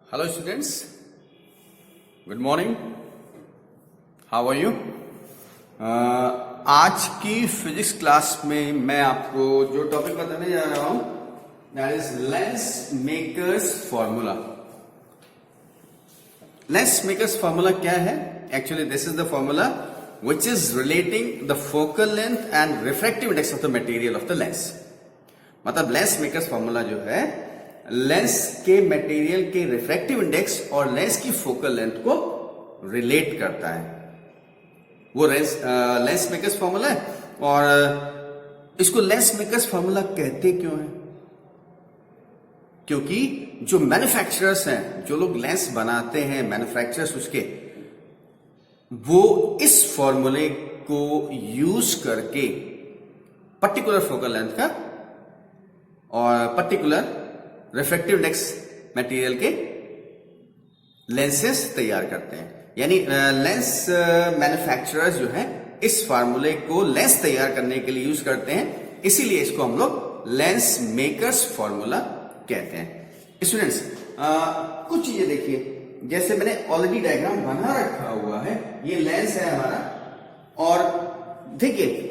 Hello students, good morning, how are you. आज की physics class में मैं आपको जो टॉपिक बताने जा रहा हूं that is lens makers formula. Lens makers formula क्या है? Actually this is the formula which is relating the focal length and refractive index of the material of the lens। मतलब लेंस मेकर्स फॉर्मूला जो है lens के material के refractive index और lens की focal length को रिलेट करता है। वो लेंस मेकर्स फॉर्मूला है और इसको लेंस मेकर्स फॉर्मूला कहते क्यों है? क्योंकि जो मैन्युफैक्चरर्स हैं, जो लोग लेंस बनाते हैं, मैन्युफैक्चरर्स उसके, वो इस फॉर्मूले को यूज करके पर्टिकुलर फोकल लेंथ का और पर्टिकुलर रिफ्रैक्टिव इंडेक्स मटेरियल के लेंसेस तैयार करते हैं। यानी लेंस मैन्युफैक्चरर्स जो है इस फार्मूले को लेंस तैयार करने के लिए यूज करते हैं, इसीलिए इसको हम लोग लेंस मेकर्स फॉर्मूला कहते हैं। स्टूडेंट्स, कुछ चीजें देखिए, जैसे मैंने ऑलरेडी डायग्राम बना रखा हुआ है, ये लेंस है हमारा, और देखिए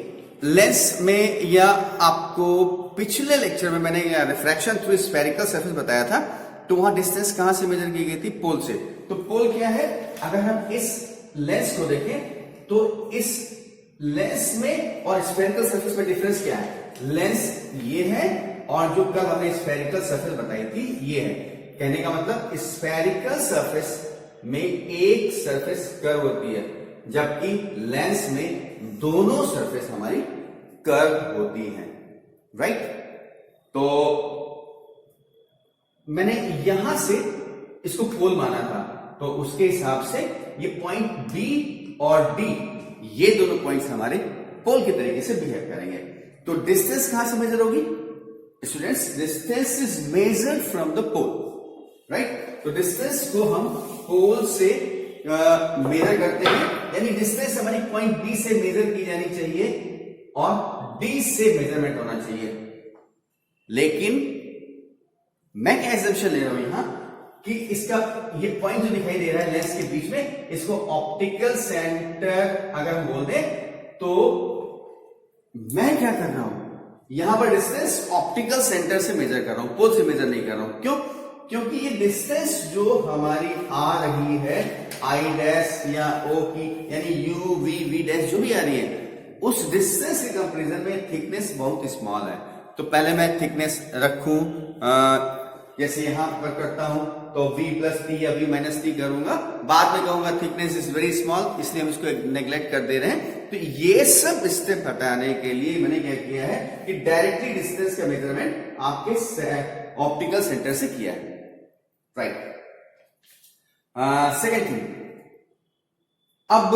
लेंस में, या आपको पिछले लेक्चर में मैंने रिफ्रैक्शन थ्रू स्फेरिकल सरफेस बताया था, तो वहां डिस्टेंस कहां से मेजर की गई थी? पोल से। तो पोल क्या है? अगर हम इस लेंस को देखें तो इस लेंस में और स्फेरिकल सरफेस में डिफरेंस क्या है? लेंस ये है और जो कल हमने स्फेरिकल सरफेस बताई थी ये है। कहने का मतलब स्फेरिकल सरफेस में एक सरफेस कर्व होती है, जबकि लेंस में दोनों सरफेस हमारी कर्व होती हैं, राइट? तो मैंने यहां से इसको पोल माना था, तो उसके हिसाब से ये पॉइंट बी और डी, ये दोनों पॉइंट्स हमारे पोल के तरीके से बिहेव करेंगे। तो डिस्टेंस कहां से मेजर होगी? Students, distance is measured from the pole, right? तो डिस्टेंस को हम पोल से मेजर करते हैं, यानी डिस्टेंस हमारी पॉइंट बी से मेजर की जानी चाहिए और डी से मेजरमेंट होना चाहिए। लेकिन मैं क्या एग्जम्पशन ले रहा हूं यहां कि इसका ये पॉइंट जो दिखाई दे रहा है लेंस के बीच में, इसको ऑप्टिकल सेंटर अगर हम बोल दें, तो मैं क्या कर रहा हूं यहां पर डिस्टेंस ऑप्टिकल सेंटर से मेजर कर रहा हूं, पोल से मेजर नहीं कर रहा हूं। क्यों? क्योंकि ये डिस्टेंस जो हमारी आ रही है आई डैश या ओ की, यानी यू वी वी डैश जो भी आ रही है, उस डिस्टेंस के कंपैरिजन में थिकनेस बहुत स्मॉल है। तो पहले मैं थिकनेस रखूं, जैसे यहां पर करता हूं तो v प्लस टी या v माइनस टी करूंगा, बाद में कहूंगा थिकनेस इज वेरी स्मॉल, इसलिए हम इसको नेग्लेक्ट कर दे रहे हैं। तो ये सब स्टेप हटाने के लिए मैंने क्या किया है कि डायरेक्टली डिस्टेंस का मेजरमेंट आपके ऑप्टिकल सेंटर से किया है, राइट? सेकेंड थिंग, अब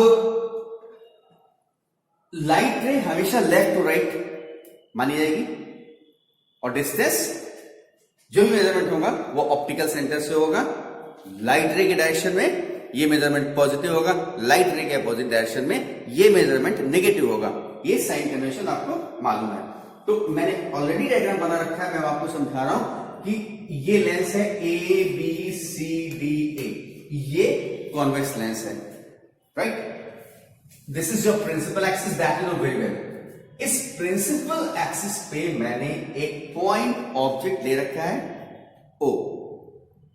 लाइट रे हमेशा लेफ्ट टू राइट मानी जाएगी और डिस्टेंस जो भी मेजरमेंट होगा वो ऑप्टिकल सेंटर से होगा। लाइट रे के डायरेक्शन में ये मेजरमेंट पॉजिटिव होगा, लाइट रे के अपोजिट डायरेक्शन में ये मेजरमेंट नेगेटिव होगा। ये साइन कन्वेंशन आपको मालूम है। तो मैंने ऑलरेडी डायग्राम बना रखा है, मैं आपको समझा रहा हूं कि ये लेंस है A B C D A, ये कॉन्वेक्स लेंस है, right? This is your principal axis, that you know very well. इस प्रिंसिपल एक्सिस पे मैंने एक पॉइंट ऑब्जेक्ट ले रखा है O।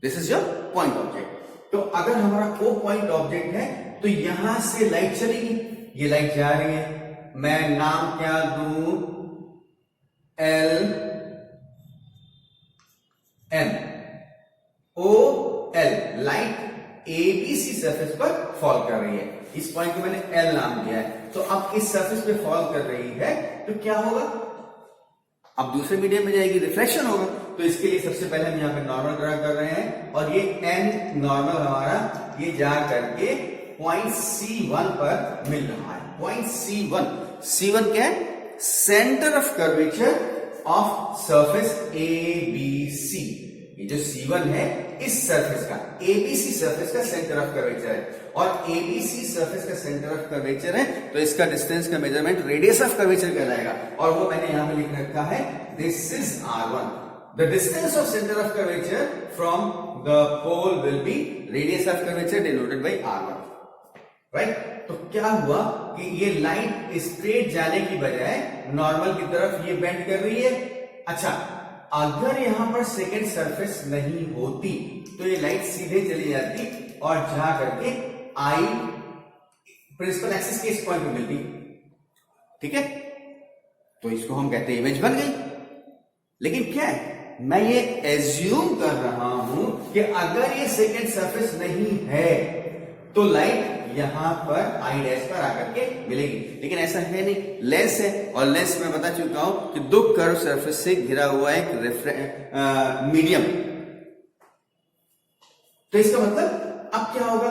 This is your point object. तो अगर हमारा O पॉइंट ऑब्जेक्ट है तो यहां से लाइट चलेगी, ये लाइट जा रही है, मैं नाम क्या दूं? L M O L, light ABC surface पर फॉल कर रही है, इस पॉइंट को मैंने L नाम दिया है। तो अब इस सरफेस पे फॉल कर रही है तो क्या होगा? अब दूसरे मीडियम में जाएगी, रिफ्लेक्शन होगा। तो इसके लिए सबसे पहले हम यहां पे नॉर्मल ड्रा कर रहे हैं, और ये N नॉर्मल हमारा ये जा करके पॉइंट C1 पर मिल रहा है। पॉइंट C1 क्या है? Centre of curvature of surface ABC। ये जो C1 है इस सरफेस का, ABC सरफेस का सेंटर ऑफ कर्वेचर है, और ABC सरफेस का सेंटर ऑफ कर्वेचर है, तो इसका डिस्टेंस का मेजरमेंट रेडियस ऑफ कर्वेचर कहलाएगा। और वो मैंने यहां पे लिख रखा है, this is R1। the distance of center of curvature from the pole will be radius of curvature denoted by r1, right? तो क्या हुआ कि ये लाइन स्ट्रेट जाने की बजाय नॉर्मल की तरफ ये बेंड कर रही है। अच्छा, अगर यहां पर सेकेंड सरफेस नहीं होती तो ये लाइन सीधे चली जाती और जा करके आई प्रिंसिपल एक्सिस के इस पॉइंट पे मिलती। ठीक है, तो इसको हम कहते हैं इमेज बन गई। लेकिन क्या है, मैं ये एज्यूम कर रहा हूं कि अगर ये सेकेंड सरफेस नहीं है तो लाइट यहां पर आई डैश पर आकर के मिलेगी, लेकिन ऐसा है नहीं, लेंस है और लेंस में बता चुका हूं कि दो कर्व सरफेस से घिरा हुआ एक मीडियम। तो इसका मतलब अब क्या होगा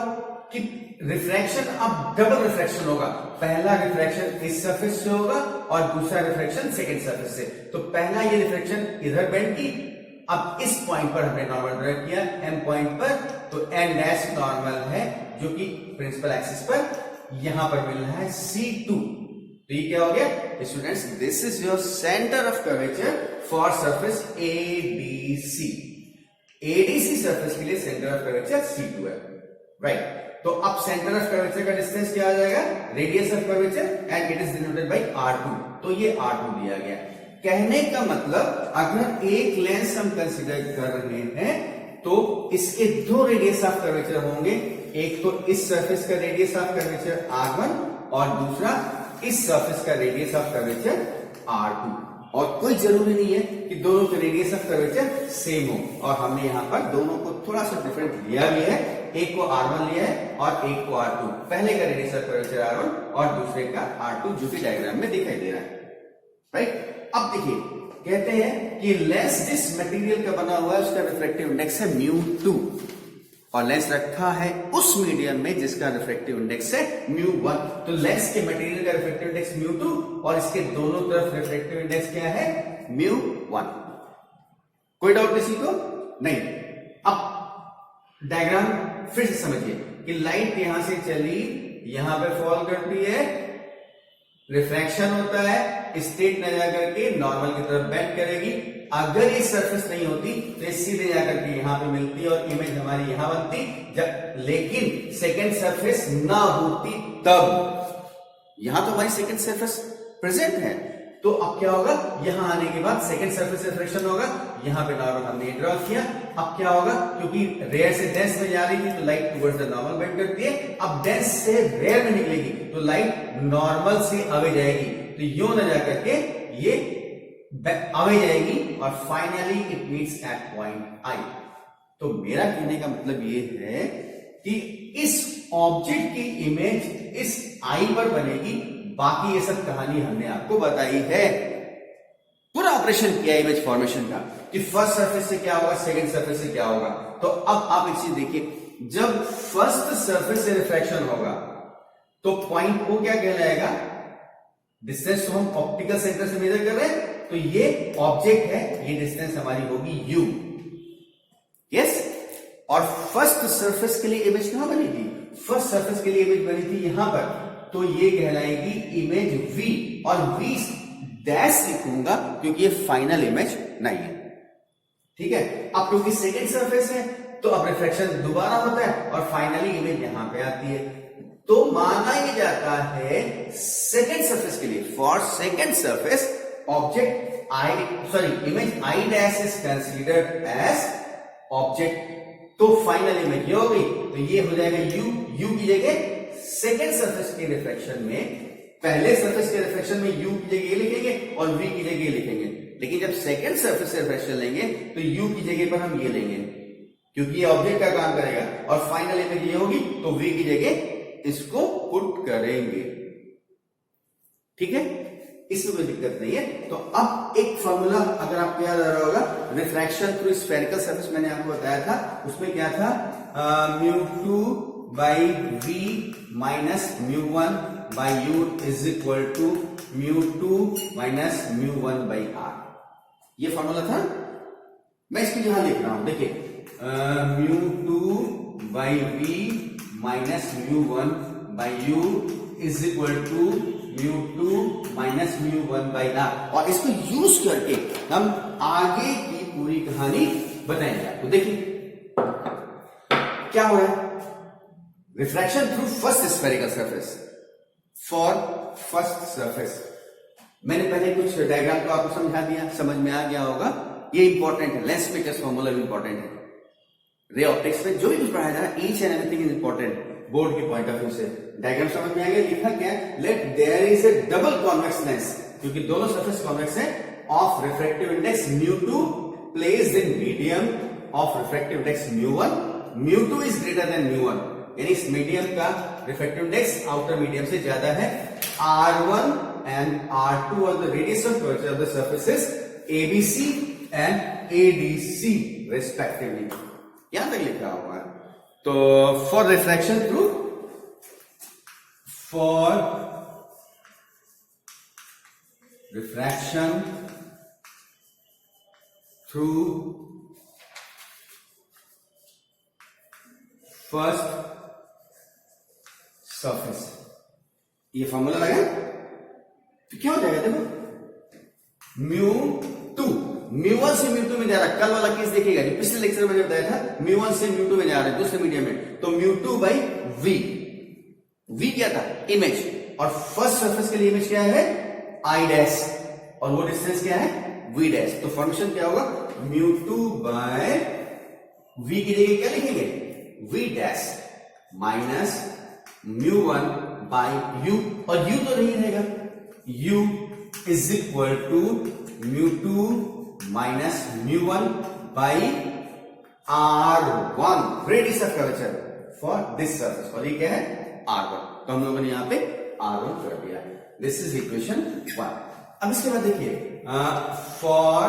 कि रिफ्रैक्शन अब डबल रिफ्रैक्शन होगा। पहला रिफ्रैक्शन इस सरफेस से होगा और दूसरा रिफ्रैक्शन सेकंड सरफेस से। तो पहला ये रिफ्रैक्शन इधर बेंड की, अब इस पॉइंट पर हमने नॉर्मल ड्रा किया एम पॉइंट पर, तो एन डैश नॉर्मल है जो कि प्रिंसिपल एक्सिस पर यहां पर मिल रहा है C2। तो ये क्या हो गया students, this is your centre of curvature for surface ADC। ADC surface के लिए सेंटर ऑफ कर्वेचर C2 है, राइट। तो अब सेंटर ऑफ कर्वेचर का डिस्टेंस क्या आ जाएगा, radius of curvature, and it is denoted by R2। तो ये R2 दिया गया। कहने का मतलब अगर एक लेंस हम कंसीडर कर रहे हैं तो इसके दो रेडियस ऑफ कर्वेचर होंगे, एक तो इस सरफेस का रेडियस ऑफ कर्वेचर R1 और दूसरा इस सरफेस का रेडियस ऑफ कर्वेचर R2। और कोई जरूरी नहीं है कि दोनों के रेडियस ऑफ कर्वेचर सेम हो, और हमने यहां पर दोनों को थोड़ा सा डिफरेंट लिया भी है, एक को R1 लिया है और एक को R2। पहले का रेडियस ऑफ कर्वेचर R1 और दूसरे का R2 जो कि डायग्राम में दिखाई दे रहा है, राइट। अब देखिए, कहते हैं कि लेंस जिस मटेरियल का बना हुआ है उसका रिफ्रैक्टिव इंडेक्स है μ2 और लेंस रखा है उस मीडियम में जिसका रिफ्रैक्टिव इंडेक्स है μ1। तो लेंस के मटेरियल का रिफ्रैक्टिव इंडेक्स μ2 और इसके दोनों तरफ रिफ्रैक्टिव इंडेक्स क्या है, μ1। कोई डाउट किसी को नहीं। अब डायग्राम फिर से समझिए कि लाइट यहां से चली, यहां पे फॉल करती है, रिफ्रैक्शन होता है, स्ट्रेट न जाकर के नॉर्मल की तरफ बेंड करेगी। अगर ये सरफेस नहीं होती तो ये सीधे जाकर के यहां पे मिलती और इमेज हमारी यहां बनती। जब लेकिन सेकंड सरफेस ना होती तब, यहां तो हमारी सेकंड सरफेस प्रेजेंट है, तो अब क्या होगा, यहां आने के बाद सेकंड सरफेस रिफ्लेक्शन होगा। यहां पे नॉर्मल हमने ड्रॉ किया। अब क्या होगा, क्योंकि रेयर से डेंस में जा रही थी तो light towards the normal bend करती है। अब डेंस से रेयर में निकलेगी तो लाइट नॉर्मल से अवे जाएगी, तो यूं न जाकर के ये अवे जाएगी और finally it meets eight point I. तो मेरा कहने का मतलब ये है कि इस ऑब्जेक्ट की इमेज इस आई पर बनेगी। बाकी ये सब कहानी हमने आपको बताई है, पूरा ऑपरेशन किया इमेज फॉर्मेशन का कि फर्स्ट सरफेस से क्या होगा, सेकंड सरफेस से क्या होगा। तो अब आप एक चीज देखिए, जब फर्स्ट सरफेस से रिफ्रैक्शन होगा तो पॉइंट को क्या कहलाएगा, डिस्टेंस तो हम ऑप्टिकल सेंटर से मेजर कर रहे हैं, तो ये ऑब्जेक्ट है, ये डिस्टेंस हमारी होगी u, यस। और फर्स्ट सरफेस के लिए इमेज कहां बनी थी, फर्स्ट सरफेस के लिए इमेज बनी थी यहां पर, तो ये कहलाएगी इमेज v, और v डैश लिखूंगा क्योंकि ये फाइनल इमेज नहीं है, ठीक है। अब क्योंकि सेकेंड सरफेस है तो अब रिफ्रैक्शन दोबारा होता है और फाइनली इमेज यहां पे आती है। तो माना ही जाता है सेकेंड सरफेस के लिए, for second surface object image I dash is considered as object. तो फाइनल इमेज ये हो गई, तो ये हो जाएगा u की जगह सेकेंड सरफेस के रिफ्रैक्शन में, पहले सरफेस के रिफ्रैक्शन में u की जगह ये लिखेंगे और v की जगह लिखेंगे। लेकिन जब सेकेंड सरफेस से रिफ्रैक्शन लेंगे तो u की जगह पर हम ये लेंगे क्योंकि ये ऑब्जेक्ट का काम करेगा, और फाइनल इमेज ये होगी तो v की जगह इसको पुट करेंगे, ठीक है। इसमें कोई दिक्कत नहीं है। तो अब एक फॉर्मूला अगर आपको याद आ रहा होगा, रिफ्रैक्शन थ्रू स्फेरिकल सरफेस मैंने आपको बताया था, उसमें क्या था, μ2 by v minus μ1 by u is equal to μ2 minus μ1 by r। ये फॉर्मूला था, मैं इसको यहां लिख रहा हूं, देखिए μ2 by v minus μ1 by u is equal to μ2 minus μ1 by r। और इसको यूज करके हम आगे की पूरी कहानी बताएंगे आपको। देखिए क्या हो रहा है, refraction through first spherical surface for first surface. मैंने पहले कुछ डायग्राम को आपको समझा दिया, समझ में आ गया होगा। ये इंपॉर्टेंट है, लेंस मेकर्स फॉर्मूला भी इंपॉर्टेंट है। रे ऑप्टिक्स में जो भी कुछ पढ़ाया जा रहा है, each and everything is important board के पॉइंट ऑफ व्यू से। डायग्राम समझ में आ गया, लिखा क्या है, let there is a double convex lens, क्योंकि दोनों सरफेस कॉन्वेक्स है, of refractive index μ2 placed in medium of refractive index μ1, μ2 is greater than μ1, यानी इस मीडियम का रिफ्रैक्टिव इंडेक्स आउटर मीडियम से ज्यादा है। R1 and R2 are the radius of curvature of the surfaces ABC and ADC respectively। यहां तक लिखा हुआ है। तो for refraction through, for refraction through first surface, ये फॉर्मूला लगा तो क्या हो जाएगा, देखो μ2 μ1 से μ2 में जा रहा है। कल वाला केस देखिएगा जो पिछले लेक्चर में बताया था, μ1 से μ2 में जा रहा है दूसरे मीडियम में, तो μ2 बाई v क्या था, इमेज, और फर्स्ट सरफेस के लिए इमेज क्या है, i डैश, और वो डिस्टेंस क्या है, v डैश। तो फॉर्मेशन क्या होगा, μ2 बाय v की जगह क्या लिखेंगे, v dash minus μ1 by u, और u तो नहीं रहेगा, u is equal to μ2 minus μ1 by R1 radius of curvature for this surface, और ये क्या है, R1। तो हम लोगों ने यहां पे R1 कर दिया। This is equation 1। अब इसके बाद देखिए, for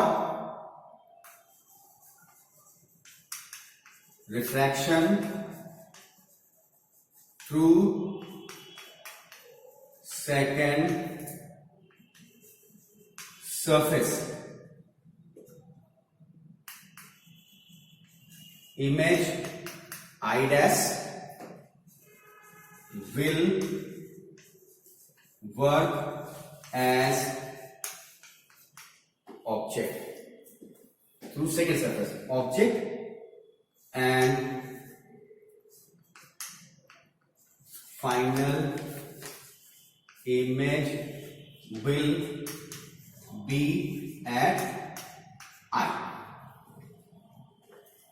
refraction through second surface, image I dash will work as object through second surface, object and final image will be at I।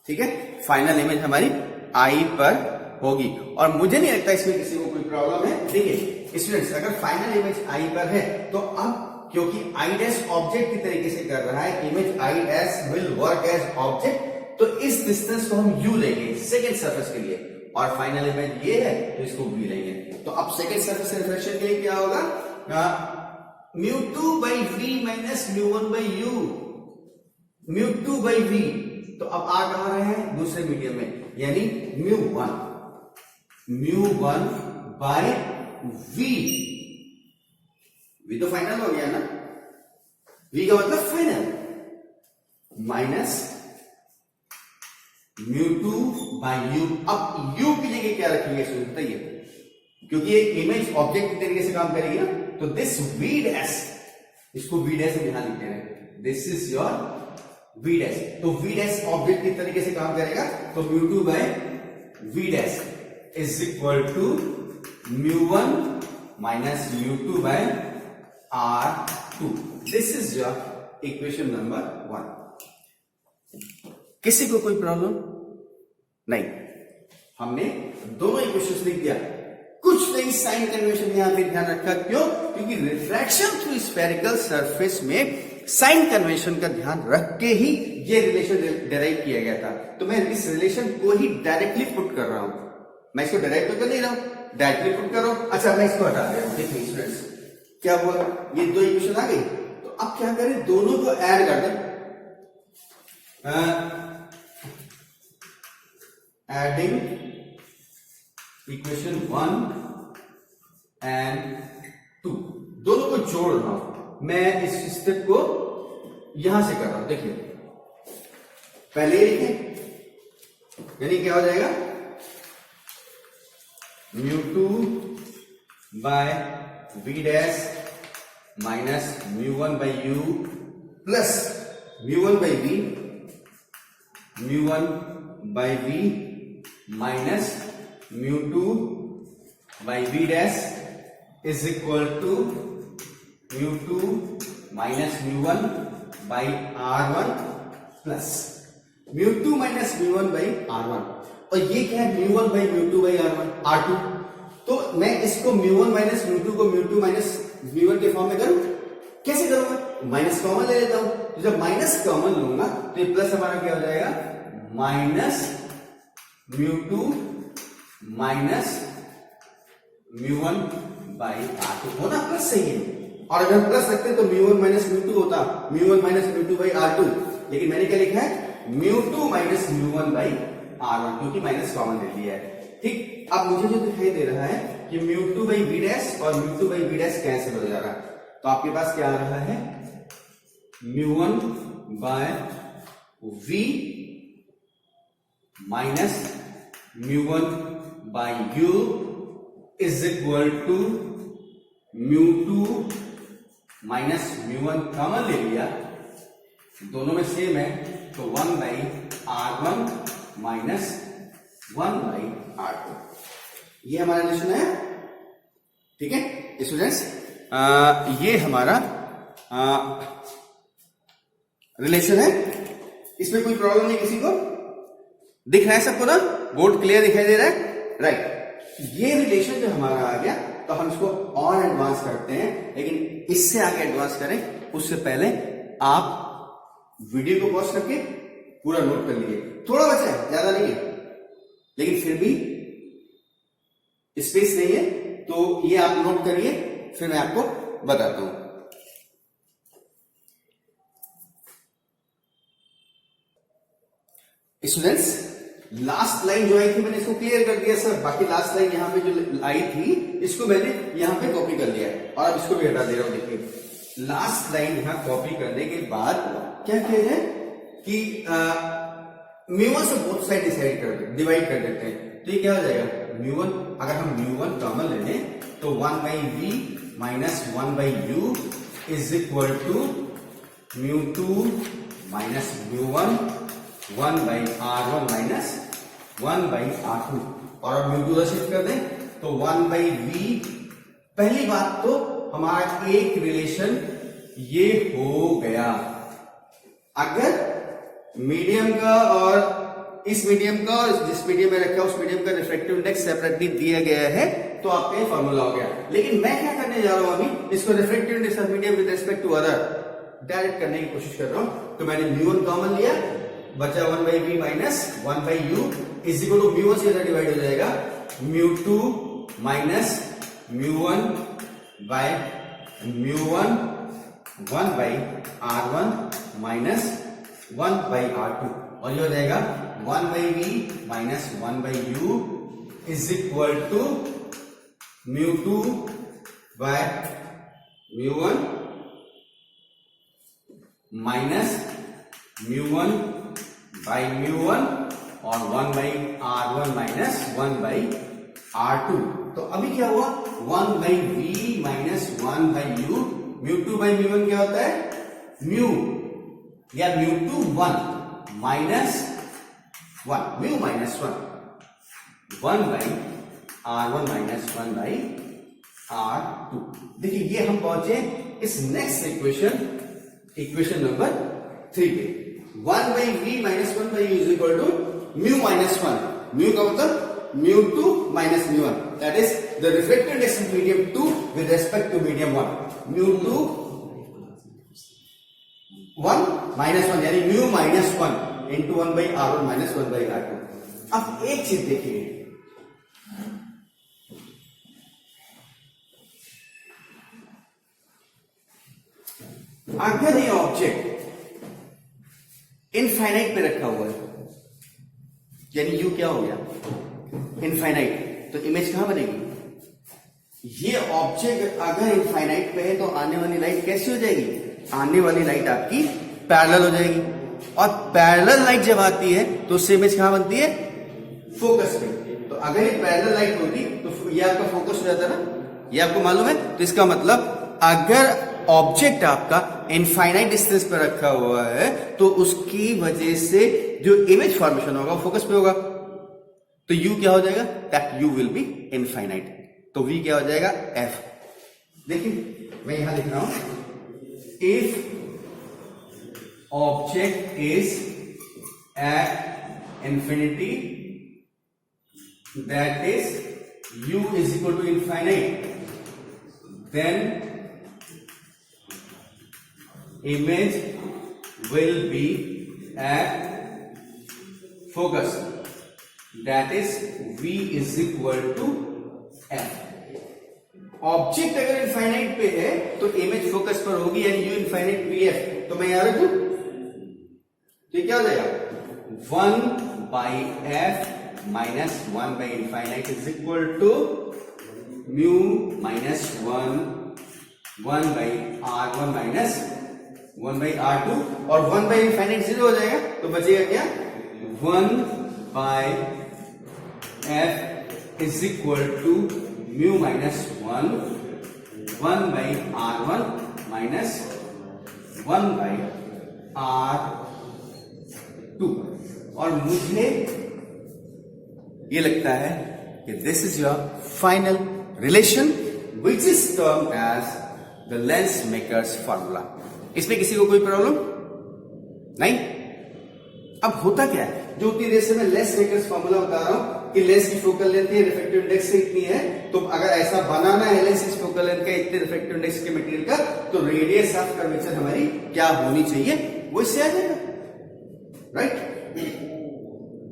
ठीक है, फाइनल इमेज हमारी I पर होगी, और मुझे नहीं लगता इसमें किसी को कोई प्रॉब्लम है। देखिए स्टूडेंट्स, अगर फाइनल इमेज I पर है तो अब क्योंकि I डैश ऑब्जेक्ट की तरीके से कर रहा है, image I dash will work as object, तो इस डिस्टेंस को हम U लेंगे सेकेंड सरफेस के लिए, और फाइनल इमेज ये है तो इसको V लेंगे। तो अब सेकेंड सरफेस रिफ्रैक्शन के लिए क्या होगा, μ2 by v minus μ1 by u, μ2 by v, तो अब आ कहां रहे हैं, दूसरे मीडियम में, यानी μ1 बाई v, v तो फाइनल हो गया ना, v का मतलब फाइनल, माइनस μ2 बाई u। अब u की जगह क्या रखेंगे बताइए, क्योंकि ये इमेज ऑब्जेक्ट की तरीके से काम करेगी ना, तो दिस v डैश, इसको v डैश से यहां लिखते हैं, this is your v dash. तो v डैश ऑब्जेक्ट की तरीके से काम करेगा, तो μ2 by v dash is equal to μ1 minus μ2 by R2। This is your equation number 1। किसी को कोई प्रॉब्लम नहीं, हमने दोनों इक्वेशंस लिख दिया। कुछ नहीं, साइन कन्वेंशन यहां पे ध्यान रखा, क्यों, क्योंकि रिफ्रैक्शन थ्रू स्फेरिकल सरफेस में साइन कन्वेंशन का ध्यान रख के ही ये रिलेशन डेराइव किया गया था। तो मैं इस रिलेशन को ही डायरेक्टली पुट कर रहा हूं, मैं इसको डायरेक्ट तो कर नहीं रहा हूं, डायरेक्टली पुट कर रहा हूं। अच्छा, मैं इसको हटा दे रहा हूं। देखिए स्टूडेंट्स, क्या हुआ, ये दो इक्वेशन आ गई, तो अब क्या करें, दोनों को ऐड कर दें, एडिंग इक्वेशन 1 एंड 2, दोनों को जोड़ रहा हूं मैं। इस स्टेप को यहां से कर रहा हूं, देखिए पहले ये लिखें, यानी क्या हो जाएगा, μ2 by v dash minus μ1 by u plus μ1 by v म्यू1 बाई वी माइनस म्यू2 by V dash is equal to म्यू2 माइनस म्यू1 बाई R1 प्लस म्यू2 माइनस म्यू1 बाई R1। और ये क्या है, म्यू1 बाई म्यू2 बाई R2। तो मैं इसको म्यू1 माइनस म्यू2 को म्यू2 माइनस म्यू1 के फॉर्म में करूं, कैसे करूंगा, माइनस कॉमन ले लेता हूं। तो जब माइनस कॉमन लूंगा तो ये प्लस हमारा क्या हो जाएगा, माइनस म्यू2 माइनस म्यू1 बाई R2 होना प्लस सही है। और अगर प्लस रखते तो म्यू1 माइनस म्यू2 होता, म्यू1 माइनस म्यू2 बाई R2, लेकिन मैंने क्या लिखा है, म्यू2 माइनस म्यू1 बाई R1, क्योंकि माइनस कॉमन ले लिया है। ठीक, अब मुझे जो दिखाई दे रहा है कि म्यू2 बाई वी डैश और म्यू2 बाई वी डैश कैंसिल हो जा रहा है, तो आपके पास क्या आ रहा है, म्यू1 बाय वी माइनस म्यू1 by U is equal to म्यू2 माइनस म्यू1 कॉमन ले लिया, दोनों में सेम है, तो 1 by R1 minus 1 by R2, ये हमारा रिलेशन है। ठीक है स्टूडेंट्स, ये हमारा रिलेशन है, इसमें कोई प्रॉब्लम नहीं किसी को, दिख रहा है सबको ना, बोर्ड क्लियर दिखाई दे रहा है, राइट। ये रिलेशन जो हमारा आ गया तो हम इसको और एडवांस करते हैं, लेकिन इससे आगे एडवांस करें उससे पहले आप वीडियो को पॉज करके पूरा नोट कर लीजिए, थोड़ा बचा है, ज्यादा नहीं है, लेकिन फिर भी स्पेस नहीं है, तो ये आप नोट करिए, फिर मैं आपको बताता हूं। स्टूडेंट्स, लास्ट लाइन जो आई थी मैंने इसको क्लियर कर दिया सर, बाकी लास्ट लाइन यहां पे जो आई थी इसको मैंने यहां पे कॉपी कर लिया है, और अब इसको भी हटा दे रहा हूं। देखिए लास्ट लाइन यहां कॉपी करने के बाद क्या किया जाए कि म्यू1 से बोथ साइड डिवाइड कर देते हैं, तो ये क्या हो जाएगा, म्यू1, अगर हम म्यू1 कॉमन ले लें तो 1 by V minus 1 by U is equal to म्यू2 माइनस म्यू1 1 by R1 minus 1 by R2, और अब म्यू2 शिफ्ट कर दें तो 1 बाई वी। पहली बात तो हमारा एक रिलेशन ये हो गया, अगर मीडियम का और इस मीडियम का और जिस मीडियम में रखा उस मीडियम का रिफ्रैक्टिव इंडेक्स सेपरेटली दिया गया है, तो आपका ये फॉर्मूला हो गया। लेकिन मैं क्या करने जा रहा हूं अभी, इसको refractive index of medium with respect to other direct करने की कोशिश कर रहा हूं। तो मैंने म्यू1 कॉमन लिया, बचा 1 by V minus 1 by U is equal to म्यू1 से डिवाइड हो जाएगा, म्यू2 माइनस म्यू1 बाय म्यू1 1 by R1 minus 1 by R2, और ये हो जाएगा 1 by V minus 1 by U is equal to म्यू2 बाय म्यू1 माइनस म्यू1 बाई म्यू1 और 1 by R1 minus 1 by R2। तो अभी क्या हुआ, 1 by V minus 1 by U, म्यू2 बाई म्यू1 क्या होता है, म्यू या म्यू2 1 minus 1, mu minus 1 by R1 minus 1 by R2। देखिए ये हम पहुंचे इस नेक्स्ट इक्वेशन नंबर 3 पे। 1 by V minus 1 by U is equal to mu minus 1, mu का मतलब म्यू2 माइनस म्यू1, that is the refractive index of medium 2 with respect to medium 1, म्यू2 1 माइनस 1 यानी mu minus 1 into 1 by R1 minus 1 by R2। अब एक चीज देखिए, अगर ये ऑब्जेक्ट इनफाइनाइट पे रखा हुआ है, यानी यू क्या हो गया, इनफाइनाइट, तो इमेज कहां बनेगी, ये ऑब्जेक्ट अगर इनफाइनाइट पे है तो आने वाली लाइट कैसी हो जाएगी, आने वाली लाइट आपकी पैरेलल हो जाएगी, और पैरेलल लाइट जब आती है तो उससे इमेज कहां बनती है, फोकस पे। तो अगर ये पैरेलल लाइट होती तो ये आपका फोकस हो जाता है ना, ये आपको मालूम है। तो इसका मतलब अगर ऑब्जेक्ट आपका इनफाइनाइट डिस्टेंस पर रखा हुआ है तो उसकी वजह से जो इमेज फॉर्मेशन होगा वो फोकस पे होगा, तो यू क्या हो जाएगा, that you will be infinite, तो वी क्या हो जाएगा, एफ। देखिए मैं यहां लिख रहा हूं, if object is at infinity that is u is equal to infinite, then image will be at focus, that is v is equal to f। Object अगर इनफाइनाइट पे है तो इमेज फोकस पर होगी, यानी u इनफाइनाइट वी एफ, तो मैं यहां रखूं तो क्या हो जाएगा, 1 by F minus 1 by infinite is equal to mu minus 1 by r1 minus 1 by r2, और 1 बाई इनफाइनाइट 0 हो जाएगा, तो बचेगा क्या, 1 by f is equal to mu minus 1 by r1 minus 1 by r2। और मुझे ये लगता है कि this is your final relation which is termed as the lens makers formula. इसमें किसी को कोई प्रॉब्लम नहीं? अब होता क्या है, जो उतनी देर से मैं लेंस मेकर्स फॉर्मूला बता रहा हूं कि लेंस की फोकल लेंथ है, रिफ्रैक्टिव इंडेक्स से इतनी है, तो अगर ऐसा बनाना है लेंस की फोकल लेंथ का इतने रिफ्रैक्टिव इंडेक्स के मटेरियल का, तो रेडियस ऑफ कर्वेचर हमारी क्या होनी चाहिए, वो इससे आ जाएगा, राइट?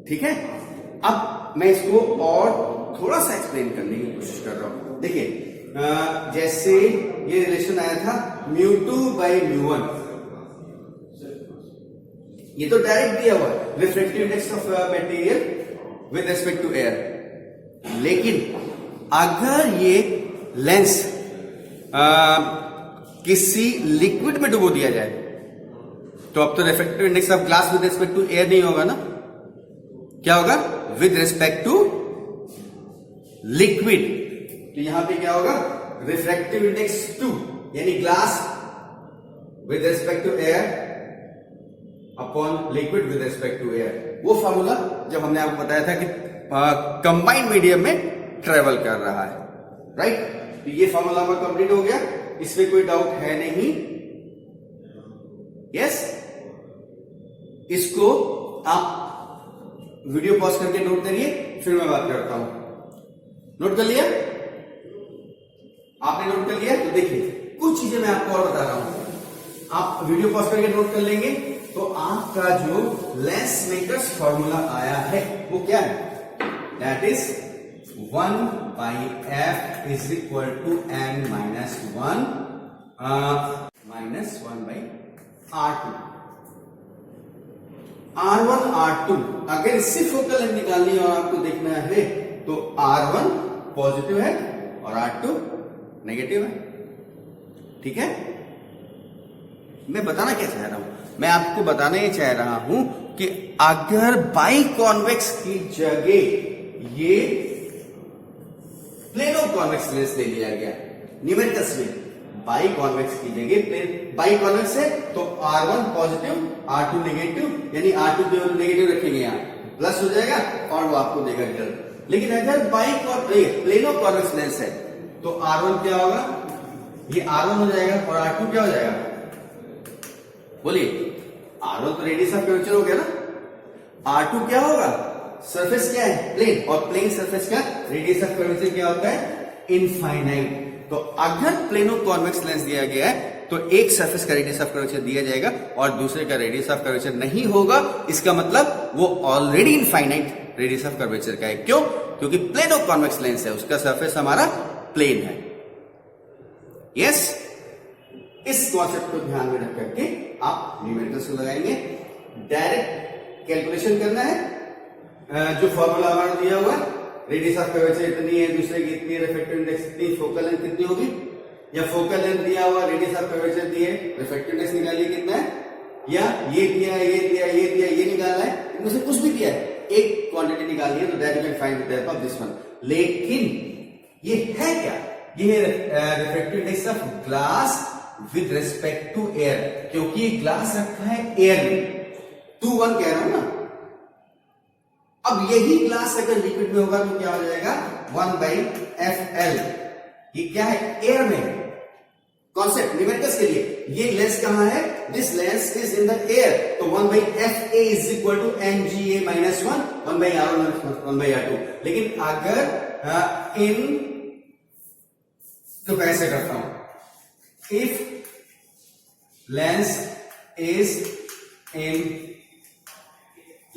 ठीक है, अब मैं इसको और थोड़ा सा एक्सप्लेन करने की कोशिश कर रहा हूं। देखिए जैसे ये रिलेशन आया था μ2 बाई μ1, ये तो डायरेक्ट दिया हुआ है, refractive index of material with respect to air. लेकिन अगर ये लेंस किसी लिक्विड में डुबो दिया जाए तो अब तो refractive index of glass with respect to air नहीं होगा ना, क्या होगा, विद रिस्पेक्ट टू लिक्विड। तो यहां पे क्या होगा, रिफ्रैक्टिव इंडेक्स 2 यानी glass with respect to air upon liquid with respect to air. वो फॉर्मूला जब हमने आपको बताया था कि कंबाइंड मीडियम में ट्रेवल कर रहा है, राइट? तो ये फॉर्मूला हमारा कंप्लीट हो गया, इसमें कोई डाउट है नहीं? यस? इसको आप वीडियो पॉज करके नोट करिए, फिर मैं बात करता हूं। नोट कर लिया? आपने नोट कर लिया? तो देखिए कुछ चीजें मैं आपको और बता रहा हूं, आप वीडियो पॉज करके नोट कर लेंगे तो आपका जो लेंस मेकर्स फॉर्मूला आया है वो क्या है, that is 1 by F is equal to N minus 1 by r2। R1 R2 अगर इससे फोकल लेंथ निकालनी है और आपको देखना है तो R1 पॉजिटिव है और R2 नेगेटिव है, ठीक है? मैं बताना क्या चाह रहा हूं, मैं आपको बताना ये चाह रहा हूं कि अगर बाई कॉन्वेक्स की जगह ये प्लेनो कॉन्वेक्स लेंस ले लिया गया न्यूमेरिकल्स में, बाई कॉन्वेक्स की जगह बाई कॉन्वेक्स है तो R1 पॉजिटिव R2 नेगेटिव, यानी R2 केवल नेगेटिव रखेंगे, यहां प्लस हो जाएगा और वो आपको देगा रिजल्ट। लेकिन अगर बाई प्लेनो कॉन्वेक्स लेंस है तो R1 क्या होगा, ये R1 हो जाएगा और R2 क्या हो जाएगा, बोलिए? R1 तो रेडियस ऑफ कर्वेचर हो गया ना, R2 क्या होगा, सरफेस क्या है, प्लेन, और प्लेन सरफेस का रेडियस ऑफ कर्वेचर क्या होता है, इनफाइनाइट। तो अगर प्लेनो कॉन्वेक्स लेंस दिया गया है तो एक सरफेस का रेडियस ऑफ कर्वेचर दिया जाएगा और दूसरे का रेडियस ऑफ कर्वेचर नहीं होगा, इसका मतलब वो already infinite radius of curvature का है। क्यों? क्योंकि प्लेनो कॉन्वेक्स लेंस है, उसका सरफेस हमारा प्लेन है। यस? इस कॉन्सेप्ट को ध्यान में रख करके आप न्यूमेरिकल्स को लगाएंगे, डायरेक्ट कैलकुलेशन करना है। जो फॉर्मूला हमारा दिया हुआ है, रेडियस ऑफ कर्वेचर इतनी है, दूसरे की इतनी, रिफ्रैक्टिव इंडेक्स इतनी, फोकल लेंथ कितनी होगी, या फोकल लेंथ दिया हुआ, रेडियस ऑफ कर्वेचर दिए, रिफ्रैक्टिव इंडेक्स निकालिए कितना है, या ये दिया, ये दिया, ये दिया, ये निकालना है, इनमें से कुछ भी दिया है, एक क्वांटिटी निकालनी है, तो that you can find with the help of this one. लेकिन ये है क्या, ये है refractive index of glass with respect to air, क्योंकि ये ग्लास रखा है एयर में, 2-1 कह रहा हूं ना। अब यही ग्लास अगर लिक्विड में होगा तो क्या हो जाएगा, 1/FL। ये क्या है, एयर में। कॉन्सेप्ट न्यूमेरिकल्स के लिए, ये लेंस कहां है, this lens is in the air, तो 1/FA is equal to MGA minus 1/R1 1/R2। लेकिन अगर इन, तो कैसे करता हूं, if lens is in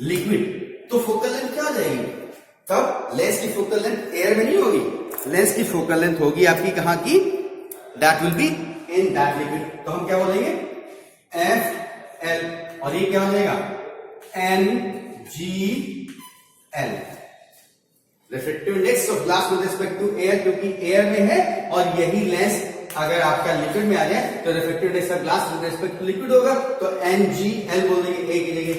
liquid तो फोकल लेंथ क्या आ जाएगी, तब लेंस की फोकल लेंथ एयर में नहीं होगी, लेंस की फोकल लेंथ होगी आपकी कहां की, that will be in that liquid. तो हम क्या बोलेंगे, FL, और ये क्या हो जाएगा, NGL। Refractive index of glass with respect to air, क्योंकि एयर में है, और यही लेंस अगर आपका लिक्विड में आ जाए तो refractive index of glass with respect to liquid होगा, तो NGL बोल देंगे, ए की जगह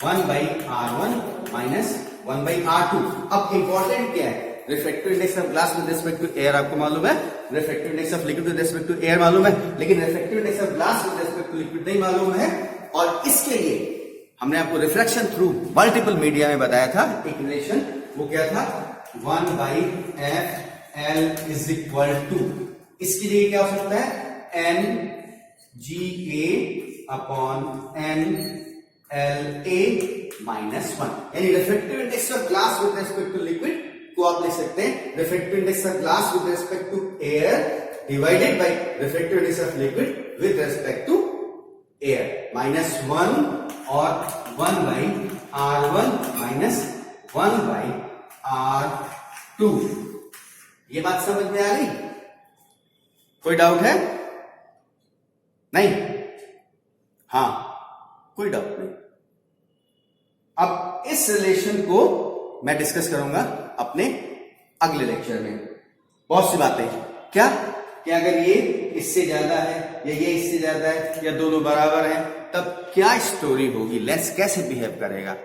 -1/R1 माइनस 1/R2। अब इंपॉर्टेंट क्या है, refractive index of glass with respect to air आपको मालूम है, refractive index of liquid with respect to air मालूम है, लेकिन refractive index of glass with respect to liquid नहीं मालूम है। और इसके लिए हमने आपको रिफ्रैक्शन थ्रू मल्टीपल मीडिया में बताया था एक रिलेशन, वो क्या था, 1/FL इज इक्वल टू, इसके लिए क्या हो सकता है, NGA अपॉन NLA माइनस 1, यानी refractive index of glass with respect to liquid को आप लिख सकते हैं refractive index of glass with respect to air divided by refractive index of liquid with respect to air, -1 और 1/R1 माइनस 1/R2। ये बात समझ में आ रही, कोई डाउट है, नहीं, हाँ, कोई डाउट नहीं। अब इस रिलेशन को मैं डिस्कस करूंगा अपने अगले लेक्चर में। बहुत सी बातें, क्या कि अगर ये इससे ज्यादा है या ये इससे ज्यादा है या दोनों बराबर हैं, तब क्या स्टोरी होगी, लेंस कैसे बिहेव करेगा,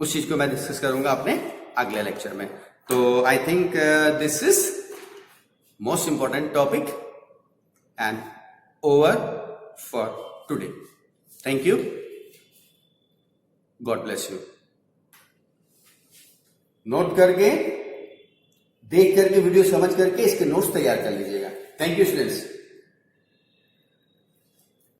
उस चीज को मैं डिस्कस करूंगा अपने अगले लेक्चर में। तो I think this is most important topic and over for today. Thank you, God bless you. Note करके, देख करके, वीडियो समझ करके इसके नोट्स तैयार कर लीजिएगा। Thank you students.